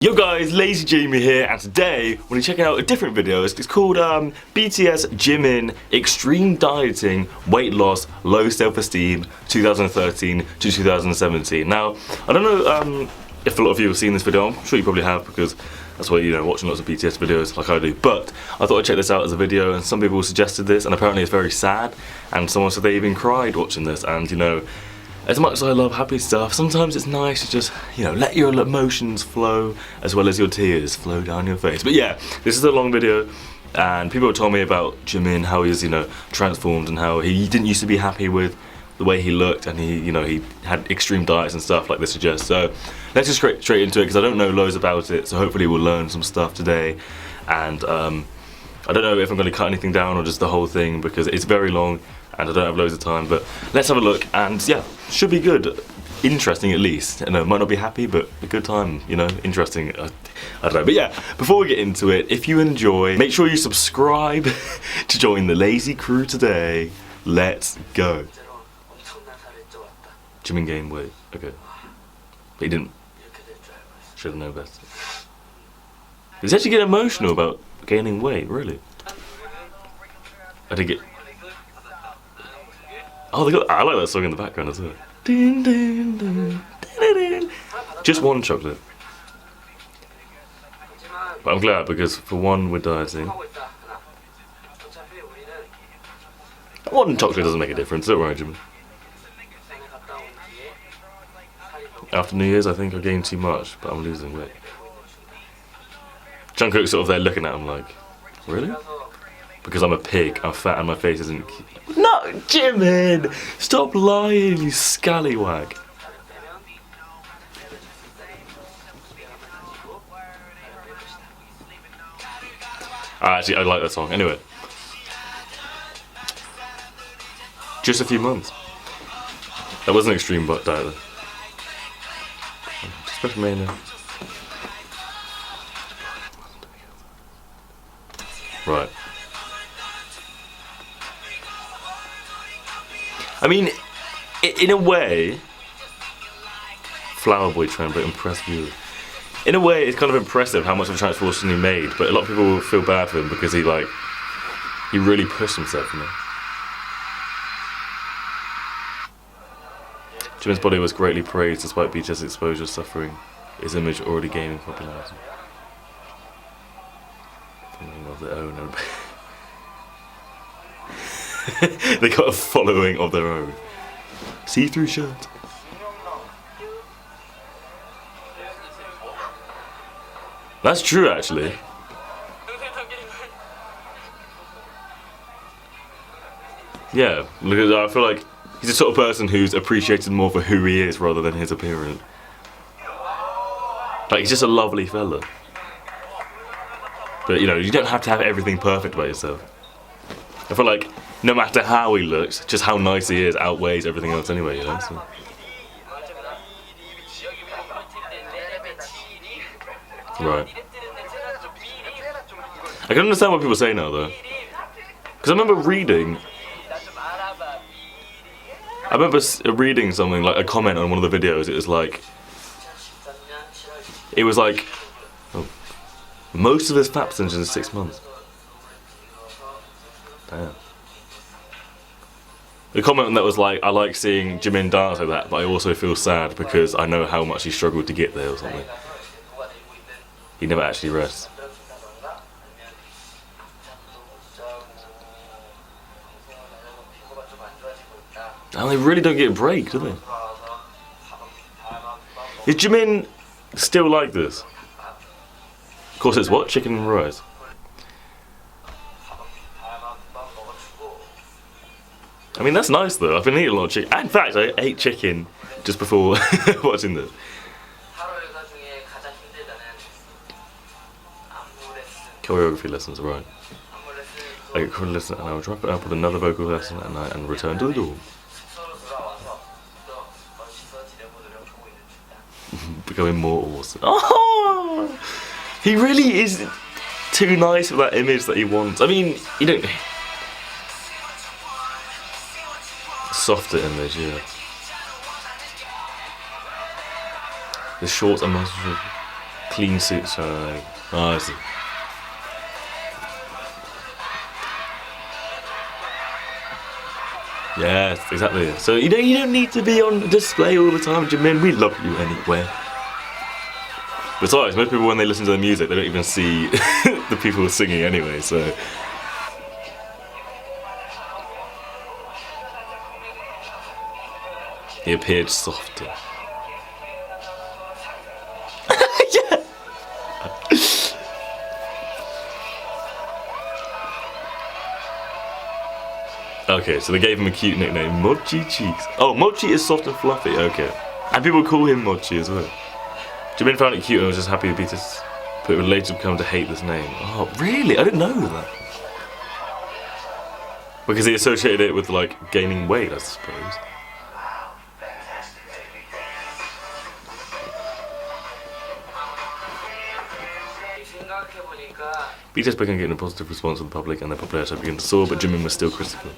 Yo guys, LazyJamie here, and today we're going to be checking out a different video. It's called BTS Jimin Extreme Dieting, Weight Loss, Low Self-Esteem 2013 to 2017. Now, I don't know if a lot of you have seen this video. I'm sure you probably have, because that's why, you know, watching lots of BTS videos like I do. But I thought I'd check this out as a video, and some people suggested this, and apparently it's very sad, and someone said they even cried watching this. And you know, as much as I love happy stuff, sometimes it's nice to just, you know, let your emotions flow as well as your tears flow down your face. But yeah, this is a long video, and people have told me about Jimin, how he's, you know, transformed, and how he didn't used to be happy with the way he looked, and he, you know, he had extreme diets and stuff like this suggests. So let's just straight into it, because I don't know loads about it, so hopefully we'll learn some stuff today. And I don't know if I'm going to cut anything down or just the whole thing, because it's very long and I don't have loads of time. But let's have a look, and yeah, should be good, interesting at least. You know, might not be happy, but a good time, you know, interesting. I don't know. But yeah, before we get into it, if you enjoy, make sure you subscribe to join the Lazy crew today. Let's go. Jimin gained weight. Okay, but he didn't. Should have known better. He's actually getting emotional about gaining weight, really. I did get. Oh, I like that song in the background as well. Ding, ding, ding, ding, ding. Just one chocolate. But I'm glad, because for one we're dieting. One chocolate doesn't make a difference, don't worry, Jimmy. After New Year's, I think I gained too much, but I'm losing weight. Jungkook's sort of there looking at him like, really? Because I'm a pig, I'm fat, and my face isn't. No, Jimin! Stop lying, you scallywag. Actually, I like that song. Anyway. Just a few months. That was an extreme diet though. Especially me now. Right. I mean, in a way, Flower Boy trend, but impressed you. In a way, it's kind of impressive how much of a transformation he made, but a lot of people will feel bad for him because he really pushed himself, you know. Jimin's body was greatly praised despite BTS exposure suffering, his image already gaining popularity. Following of their own. They got a following of their own. See-through shirt. That's true, actually. Yeah, I feel like he's the sort of person who's appreciated more for who he is rather than his appearance. Like, he's just a lovely fella. But, you know, you don't have to have everything perfect about yourself. I feel like no matter how he looks, just how nice he is outweighs everything else anyway, you know? So. Right. I can understand what people say now, though. Because I remember reading something, like a comment on one of the videos. It was like, oh, most of his fat percentage in 6 months. Damn. The comment that was like, I like seeing Jimin dance like that, but I also feel sad because I know how much he struggled to get there or something. He never actually rests. And they really don't get a break, do they? Is Jimin still like this? Of course it's what? Chicken and rice. I mean, that's nice though. I've been eating a lot of chicken. In fact, I ate chicken just before watching this. Choreography lessons, right. I get choreography lesson and I will drop it up with another vocal lesson at night and return to the dorm. Becoming more awesome. Oh! He really is too nice for that image that he wants. I mean, you don't. Softer image, yeah. The shorts are most. Clean suit shine. Oh, I see. Yes, exactly. So you don't need to be on display all the time, Jimin. We love you anyway. Besides, most people when they listen to the music, they don't even see the people singing anyway. So. He appeared softer. Yeah. Okay, so they gave him a cute nickname, Mochi Cheeks. Oh, Mochi is soft and fluffy, okay. And people call him Mochi as well. Jimin found it cute and was just happy to BTS, but would later come to hate this name. Oh, really? I didn't know that. Because he associated it with, like, gaining weight, I suppose. BTS began getting a positive response from the public and their popularity began to soar, but Jimin was still critical.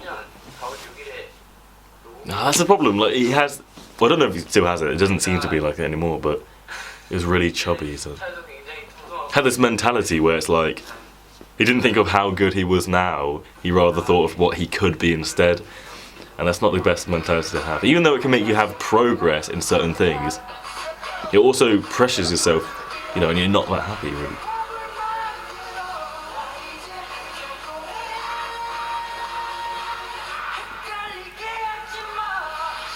Nah, that's the problem, like, he has... Well, I don't know if he still has it doesn't seem to be like it anymore, but he was really chubby, so... Had this mentality where it's like, he didn't think of how good he was now, he rather thought of what he could be instead. And that's not the best mentality to have. Even though it can make you have progress in certain things, it also pressures yourself, you know, and you're not that happy, really.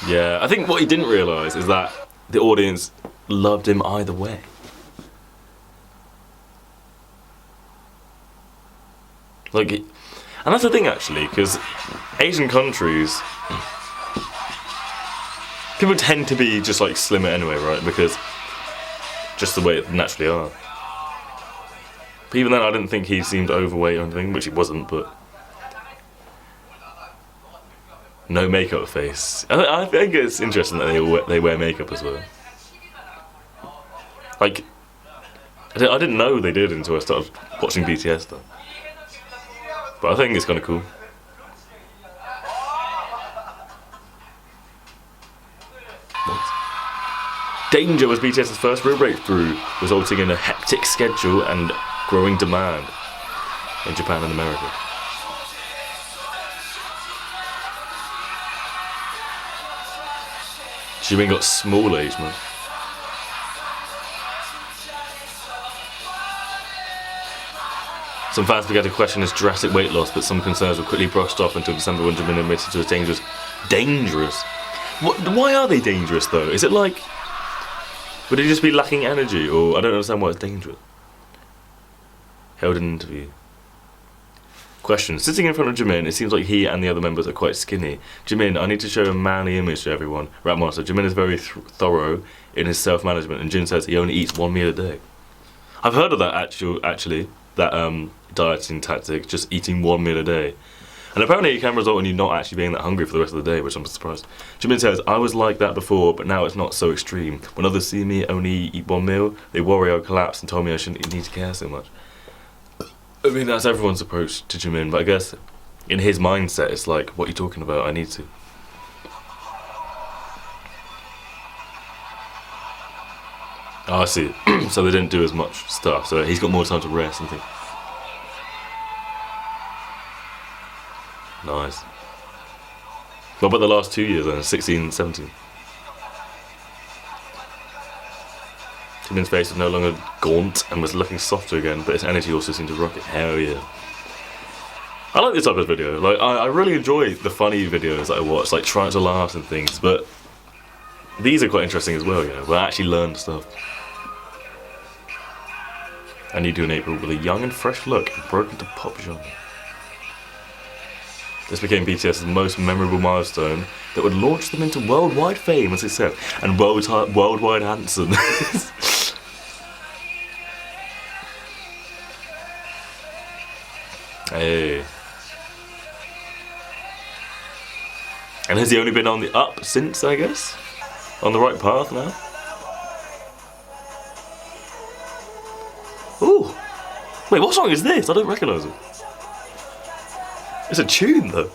Yeah, I think what he didn't realise is that the audience loved him either way. Like, and that's the thing actually, because Asian countries, people tend to be just like slimmer anyway, right? Because just the way it naturally are. But even then, I didn't think he seemed overweight or anything, which he wasn't, but... No makeup face. I think it's interesting that they wear makeup as well. Like, I didn't know they did until I started watching BTS stuff. But I think it's kind of cool. What? Danger was BTS's first real breakthrough, resulting in a hectic schedule and growing demand in Japan and America. Jimin got small age, man. Some fans began to question his drastic weight loss, but some concerns were quickly brushed off until December when Jimin admitted to his dangerous. Why are they dangerous though? Is it like, would he just be lacking energy, or I don't understand why it's dangerous? Held an interview. Question. Sitting in front of Jimin, it seems like he and the other members are quite skinny. Jimin, I need to show a manly image to everyone. Rap Monster. Jimin is very thorough in his self-management, and Jin says he only eats 1 meal a day. I've heard of that actually, that dieting tactic, just eating 1 meal a day. And apparently it can result in you not actually being that hungry for the rest of the day, which I'm surprised. Jimin says, I was like that before, but now it's not so extreme. When others see me only eat 1 meal, they worry I'll collapse and told me I shouldn't need to care so much. I mean, that's everyone's approach to Jimin, but I guess in his mindset, it's like, what are you talking about? I need to. Oh, I see. So they didn't do as much stuff, so he's got more time to rest and things. Nice. What about the last 2 years then, 16 and 17? Jimin's face was no longer gaunt and was looking softer again, but his energy also seemed to rocket. Hell yeah. I like this type of video. Like, I really enjoy the funny videos that I watch, like trying to laugh and things, but these are quite interesting as well, you know, where I actually learn stuff. And you do in April with a young and fresh look and broke into pop genre. This became BTS's most memorable milestone that would launch them into worldwide fame and success, and worldwide handsomeness. Hey. And has he only been on the up since, I guess? On the right path now? Ooh. Wait, what song is this? I don't recognise it. It's a tune though.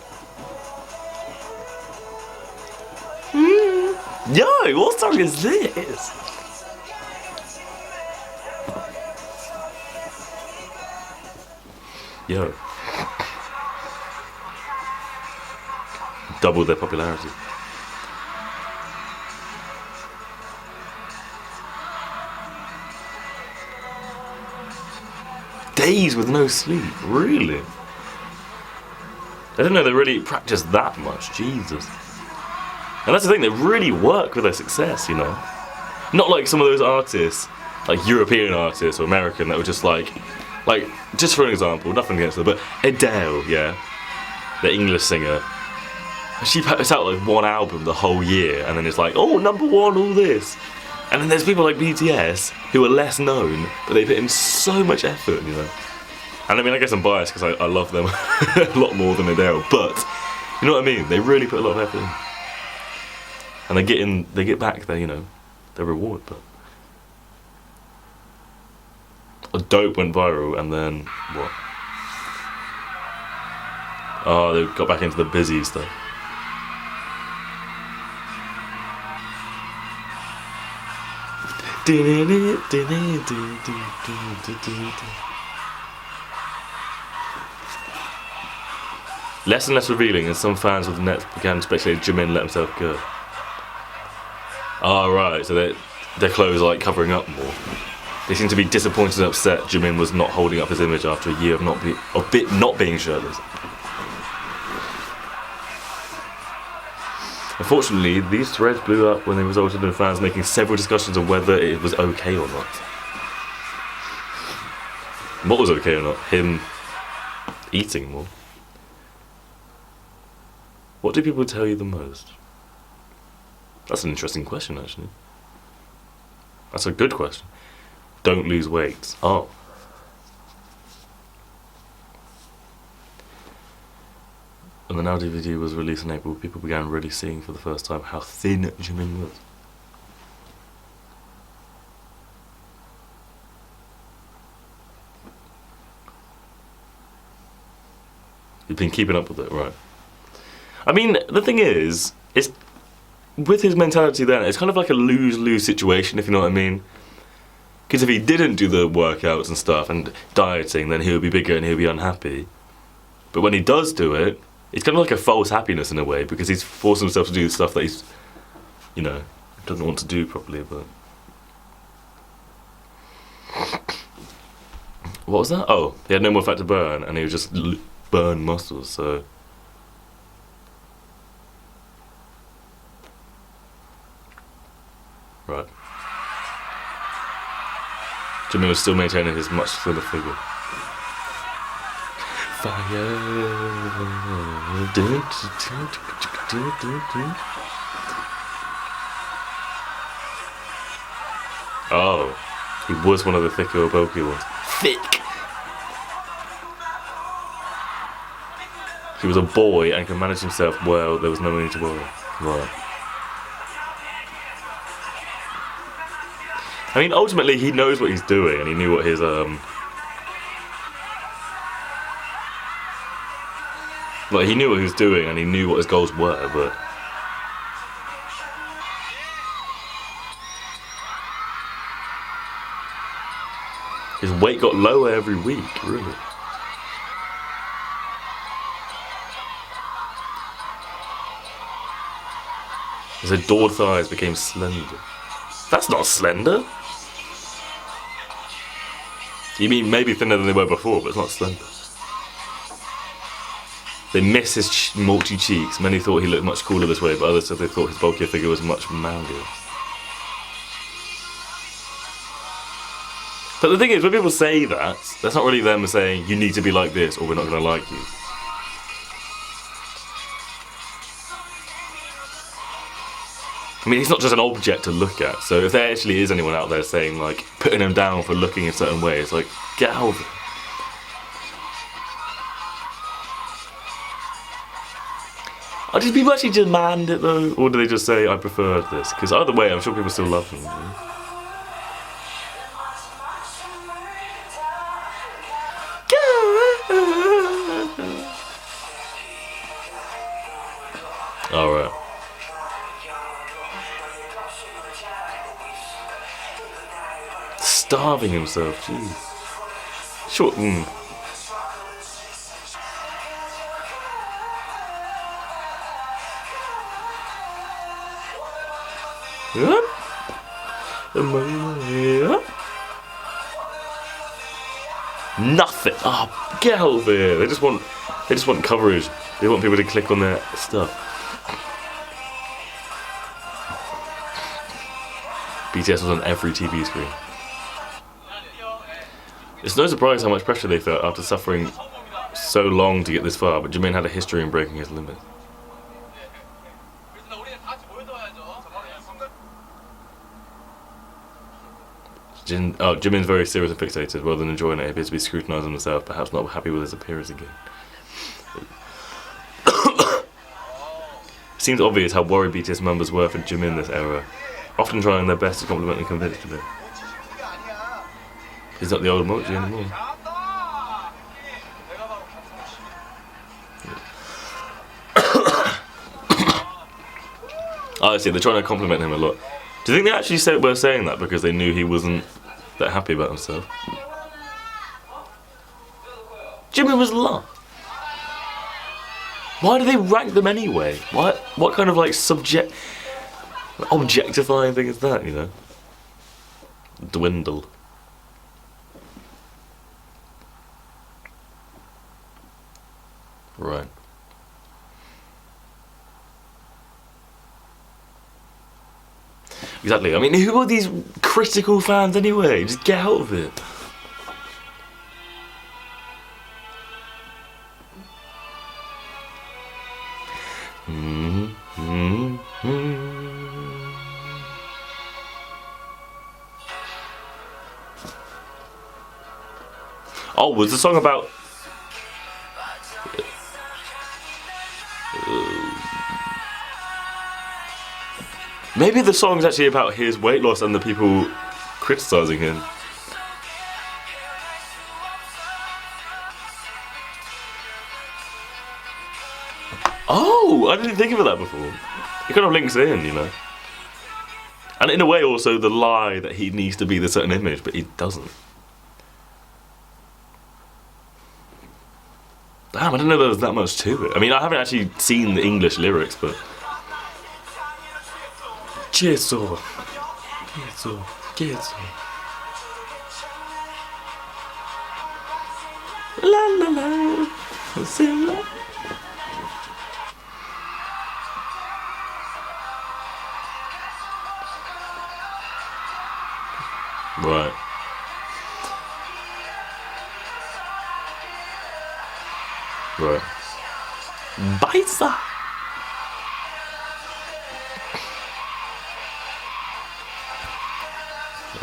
Yo, what song is this? Yo. Doubled their popularity. Days with no sleep, really? I didn't know they really practiced that much, Jesus. And that's the thing, they really work with their success, you know? Not like some of those artists, like European artists or American, that were just like, just for an example, nothing against her, but Adele, yeah? The English singer. She puts out like one album the whole year, and then it's like, oh, #1, all this. And then there's people like BTS, who are less known, but they put in so much effort, you know? And I mean, I guess I'm biased because I love them a lot more than Adele, but you know what I mean? They really put a lot of effort in. And they get back their, you know, their reward, but a Dope went viral, and then what? Oh, they got back into the busy stuff. Less and less revealing, and some fans of the net began speculating Jimin let himself go. Oh, right, so their clothes are like covering up more. They seem to be disappointed and upset Jimin was not holding up his image after a year of not being shirtless. Unfortunately, these threads blew up when they resulted in fans making several discussions of whether it was okay or not. What was okay or not? Him eating more. What do people tell you the most? That's an interesting question, actually. That's a good question. Don't lose weight. Oh. When the Now DVD was released in April, people began really seeing for the first time how thin Jimin was. You've been keeping up with it, right? I mean, the thing is, it's with his mentality then, it's kind of like a lose-lose situation, if you know what I mean. Because if he didn't do the workouts and stuff and dieting, then he would be bigger and he would be unhappy. But when he does do it, it's kind of like a false happiness in a way, because he's forced himself to do stuff that he's, you know, doesn't want to do properly, but... What was that? Oh, he had no more fat to burn, and he would just burn muscles, so... Right. Jimin was still maintaining his much slimmer figure. Fire. Oh, he was one of the thicker, bulky ones. Thick! He was a boy and could manage himself well, there was no need to worry. Right. I mean, ultimately, he knows what he's doing, and he knew what his, Like, he knew what he was doing, and he knew what his goals were, but... His weight got lower every week, really. His adored thighs became slender. That's not slender! You mean maybe thinner than they were before, but it's not slender. They miss his mulchy cheeks. Many thought he looked much cooler this way, but others said they thought his bulkier figure was much manlier. But the thing is, when people say that, that's not really them saying, you need to be like this or we're not going to like you. I mean, he's not just an object to look at, so if there actually is anyone out there saying, like, putting him down for looking a certain way, it's like, get out of it. Do people actually demand it though? Or do they just say, I prefer this? Because either way, I'm sure people still love him. Alright. Starving himself, jeez. Sure, Nothing. Oh, get out of here. They just want coverage. They want people to click on their stuff. BTS was on every TV screen. It's no surprise how much pressure they felt after suffering so long to get this far, but Jimin had a history in breaking his limit. Jimin's very serious and fixated. Rather than enjoying it, he appears to be scrutinising himself, perhaps not happy with his appearance again. It seems obvious how worried BTS members were for Jimin this era, often trying their best to compliment and convince Jimin. He's not the old emoji anymore. I see, they're trying to compliment him a lot. Do you think they actually were saying that because they knew he wasn't that happy about himself? Jimin was loved. Why do they rank them anyway? What kind of like objectifying thing is that, you know? Dwindle. Right. Exactly. I mean, who are these critical fans anyway? Just get out of it. Oh, was the song about... Maybe the song's actually about his weight loss and the people criticising him. Oh, I didn't think of that before. It kind of links in, you know. And in a way also the lie that he needs to be the certain image, but he doesn't. Damn, I didn't know there was that much to it. I mean, I haven't actually seen the English lyrics, but... Queso. La la la. Right. Right. Baisa.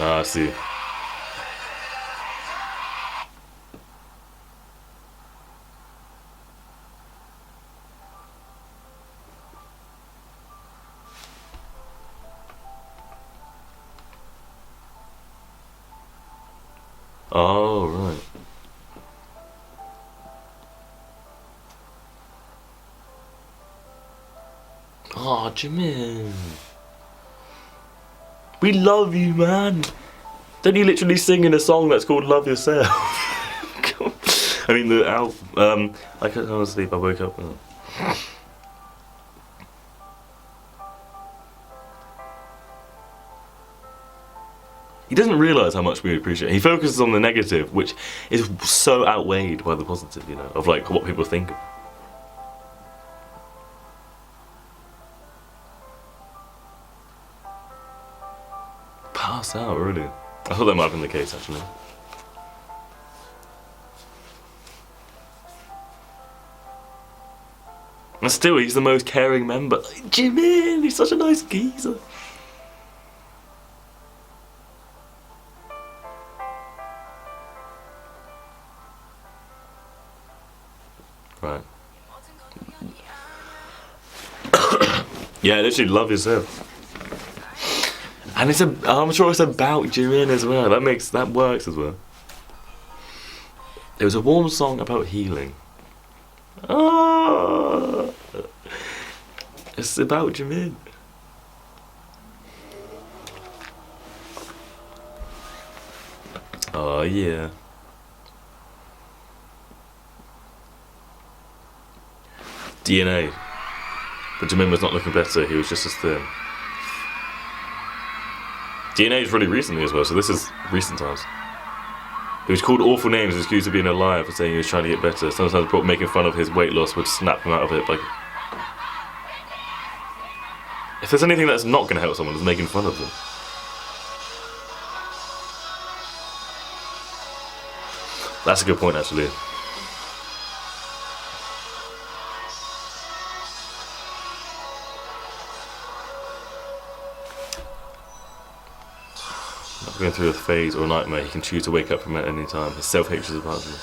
Ah, I see. Oh, right. Oh, Jimin. We love you, man. Don't you literally sing in a song that's called Love Yourself? I mean, the album. I couldn't go to sleep, I woke up. He doesn't realise how much we appreciate it. He focuses on the negative, which is so outweighed by the positive, you know, of like what people think. Pass out, really? I thought that might have been the case, actually. And still, he's the most caring member. Jimin, he's such a nice geezer. Right. Yeah, literally love yourself. And I'm sure it's about Jimin as well. That works as well. It was a warm song about healing. Ah, it's about Jimin. Oh yeah. DNA. But Jimin was not looking better, he was just as thin. DNA is really recently as well, so this is recent times. He was called awful names, accused of being a liar for saying he was trying to get better. Sometimes people making fun of his weight loss would snap him out of it. Like, if there's anything that's not going to help someone, it's making fun of them. That's a good point, actually. Not going through a phase or a nightmare, he can choose to wake up from it at any time. His self-hatred is a part of him.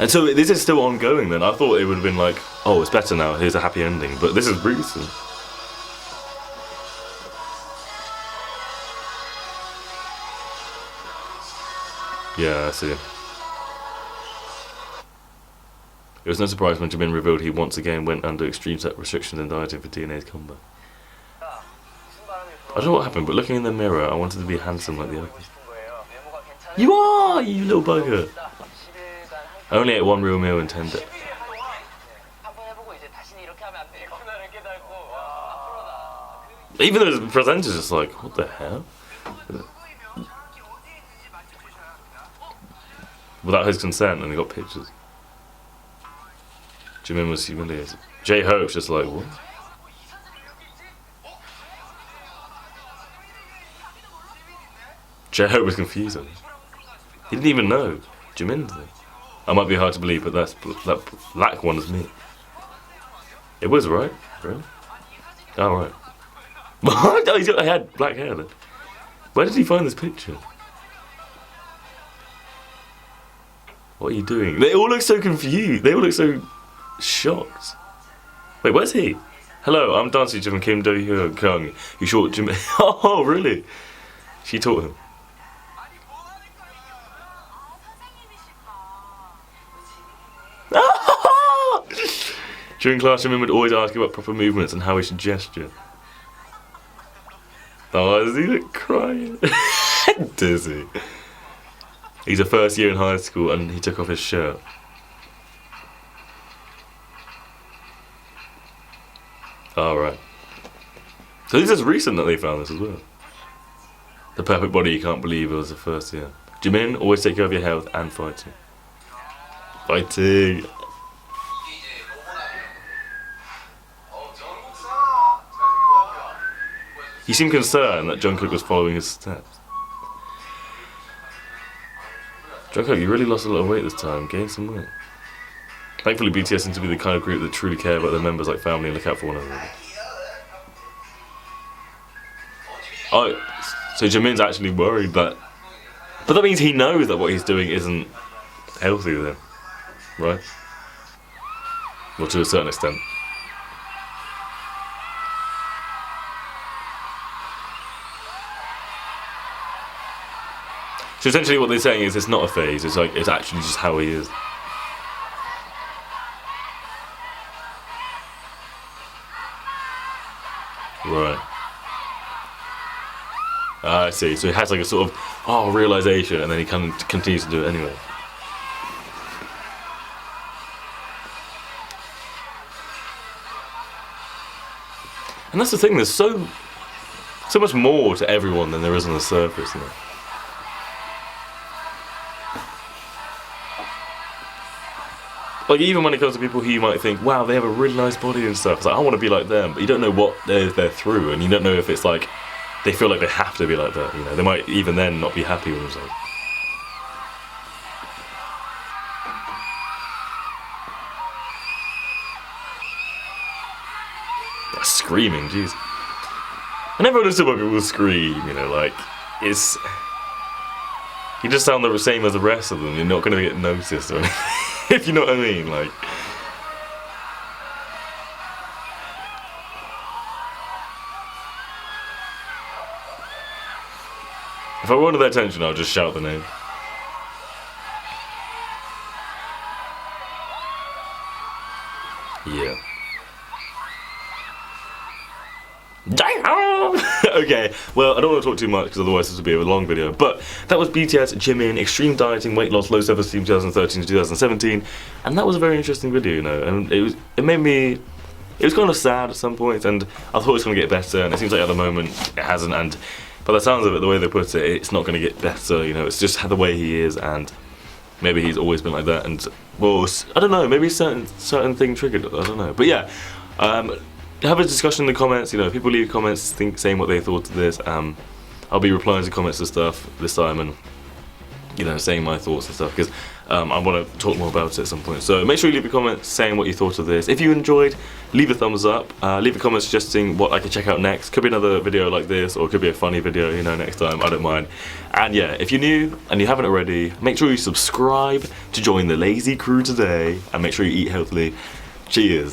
And so this is still ongoing then. I thought it would have been like, oh, it's better now, here's a happy ending. But this is recent. Yeah, I see. It was no surprise when Jimin revealed he once again went under extreme set restrictions and dieting for DNA's comeback. I don't know what happened, but looking in the mirror, I wanted to be handsome like the others. You are, you little bugger! I only ate one real meal in 10 days. Even though the presenter's just like, what the hell? Without his consent, and they got pictures. Jimin was humiliated. J-Hope's just like, what? J-Hope was confused. He didn't even know. Jimin did. I might be hard to believe, but that black one is me. It was, right? Really? Oh, right. What? Oh, he had black hair then. Where did he find this picture? What are you doing? They all look so confused. They all look so shocked. Wait, where's he? Hello, I'm dance teacher from Kim Do-hyun Kung. You short Jimin. Oh, really? She taught him. During class, Jimin would always ask about proper movements and how he should gesture. Oh, is he like crying? Dizzy. He's a first year in high school and he took off his shirt. Oh, right. So this is recent that they found this as well. The perfect body you can't believe it was the first year. Jimin, always take care of your health and fighting. Fighting! He seemed concerned that Jungkook was following his steps. Jungkook, you really lost a lot of weight this time. Gained some weight. Thankfully, BTS seems to be the kind of group that truly care about their members like family and look out for one another. Oh, so Jimin's actually worried that... But that means he knows that what he's doing isn't healthy then, right? Well, to a certain extent. So essentially what they're saying is it's not a phase, it's like, it's actually just how he is. Right. I see, so he has like a sort of, realisation, and then he continues to do it anyway. And that's the thing, there's so much more to everyone than there is on the surface, you know? Like, even when it comes to people who you might think, wow, they have a really nice body and stuff, it's like, I want to be like them, but you don't know what they're through, and you don't know if it's like, they feel like they have to be like that, you know, they might even then not be happy with themselves. That's screaming, jeez. And everyone knows about people scream, you know, like, it's... You just sound the same as the rest of them, you're not going to get noticed or anything. If you know what I mean, like. If I wanted their attention, I'll just shout the name. Yeah. Okay, well, I don't want to talk too much because otherwise this would be a long video, but that was BTS Jimin, extreme dieting, weight loss, low self-esteem 2013 to 2017, and that was a very interesting video, you know, and it was kind of sad at some points, and I thought it was going to get better, and it seems like at the moment it hasn't, and by the sounds of it, the way they put it, it's not going to get better, you know, it's just the way he is, and maybe he's always been like that, and, well, I don't know, maybe certain thing triggered it, I don't know. But yeah, have a discussion in the comments, you know, people leave comments saying what they thought of this. I'll be replying to comments and stuff this time, and, you know, saying my thoughts and stuff, because I want to talk more about it at some point. So make sure you leave a comment saying what you thought of this. If you enjoyed, leave a thumbs up. Leave a comment suggesting what I can check out next. Could be another video like this, or it could be a funny video, you know, next time. I don't mind. And yeah, if you're new and you haven't already, make sure you subscribe to join the Lazy crew today, and make sure you eat healthily. Cheers.